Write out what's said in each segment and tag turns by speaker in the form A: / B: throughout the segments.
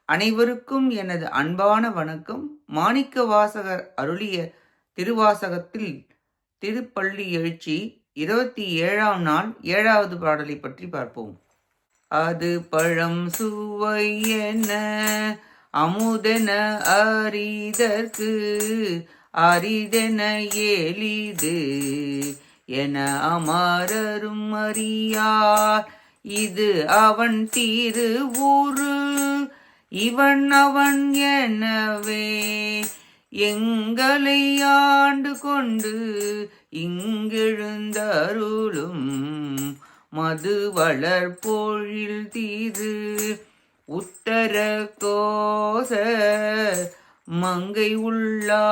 A: அனைவருக்கும் எனது அன்பான வணக்கம். மாணிக்கவாசகர் அருளிய திருவாசகத்தில் திருப்பள்ளி எழுச்சி 27ஆம் நாள் 7வது பாடலை பற்றி பார்ப்போம். அது பழம் சுவையென அமுதென அறிதற்கு அரிதென எளிது என அமரரும் அறியார் இது அவன் திருவுரு இவன் அவன் எனவே எங்களை ஆண்டு கொண்டு இங்கெழுந்தருளும் மது வளர்பொழில் தீது உத்தர கோச மங்கை உள்ளா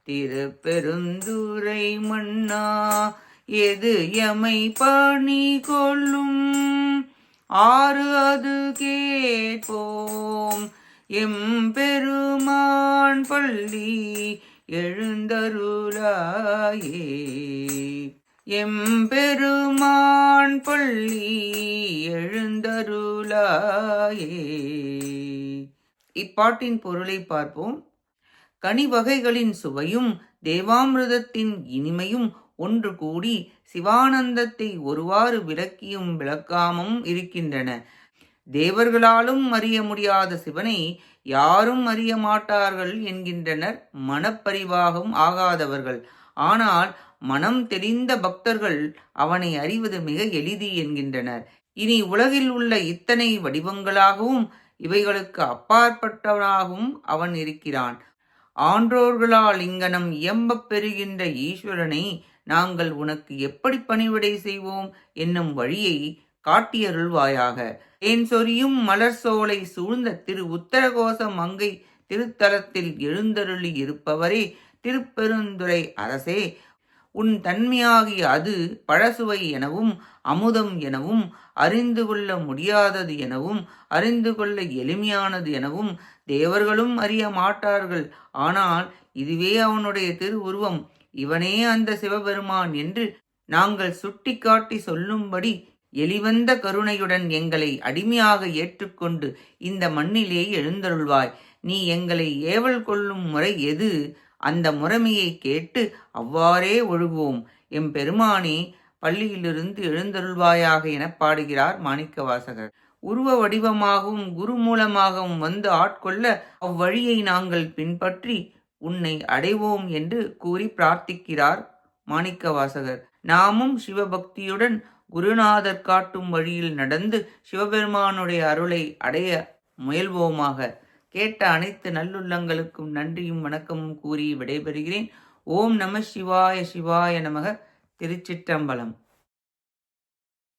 A: திருப்பெருந்துறை மன்னா எது எமை பணி கொள்ளும் ஆறு அது கேட்போம் எம்பெருமான் பள்ளி எழுந்தருளாயே எம்பெருமான் பள்ளி எழுந்தருளாயே. இப்பாட்டின் பொருளை பார்ப்போம். கனி வகைகளின் சுவையும் தேவாமிர்தத்தின் இனிமையும் ஒன்று கூடி சிவானந்தத்தை ஒருவாறு விளக்கியும் விளக்காமும் இருக்கின்றன. தேவர்களாலும் அறிய முடியாத சிவனை யாரும் அறிய மாட்டார்கள் என்கின்றனர் மனப்பரிவாகம் ஆகாதவர்கள். ஆனால் மனம் தெரிந்த பக்தர்கள் அவனை அறிவது மிக எளிது என்கின்றனர். இனி உலகில் உள்ள இத்தனை வடிவங்களாகவும் இவைகளுக்கு அப்பாற்பட்டவனாகவும் அவன் இருக்கிறான். ஆன்றோர்களால் இங்கனம் இயம்பப் பெறுகின்ற ஈஸ்வரனை நாங்கள் உனக்கு எப்படி பணிவிடை செய்வோம் என்னும் வழியை காட்டியருள்வாயாக. தேன் சொரியும் மலர் சோலை சூழ்ந்த திரு உத்தரகோச மங்கை திருத்தலத்தில் எழுந்தருளி இருப்பவரே திருப்பெருந்துறை அரசே, உன் தன்மையாகிய அது பழசுவை எனவும் அமுதம் எனவும் அறிந்து கொள்ள முடியாதது எனவும் அறிந்து கொள்ள எளிமையானது எனவும் தேவர்களும் அறிய மாட்டார்கள். ஆனால் இதுவே அவனுடைய திருவுருவம், இவனே அந்த சிவபெருமான் என்று நாங்கள் சுட்டி காட்டி சொல்லும்படி எளிவந்த கருணையுடன் எங்களை அடிமையாக ஏற்றுக்கொண்டு இந்த மண்ணிலே எழுந்தருள்வாய். நீ எங்களை ஏவல் கொள்ளும் முறை எது? அந்த முறைமையை கேட்டு அவ்வாறே ஒழுகுவோம். எம்பெருமானே பள்ளியிலிருந்து எழுந்தருள்வாயாக என பாடுகிறார் மாணிக்கவாசகர். உருவ வடிவமாகவும் குரு மூலமாகவும் வந்து ஆட்கொள்ள அவ்வழியை நாங்கள் பின்பற்றி உன்னை அடைவோம் என்று கூறி பிரார்த்திக்கிறார் மாணிக்கவாசகர். நாமும் சிவபக்தியுடன் குருநாதர் காட்டும் வழியில் நடந்து சிவபெருமானுடைய அருளை அடைய முயல்வோமாக. கேட்ட அனைத்து நல்லுள்ளங்களுக்கும் நன்றியும் வணக்கமும் கூறி விடைபெறுகிறேன். ஓம் நம சிவாய சிவாய நமக. திருச்சிற்றம்பலம்.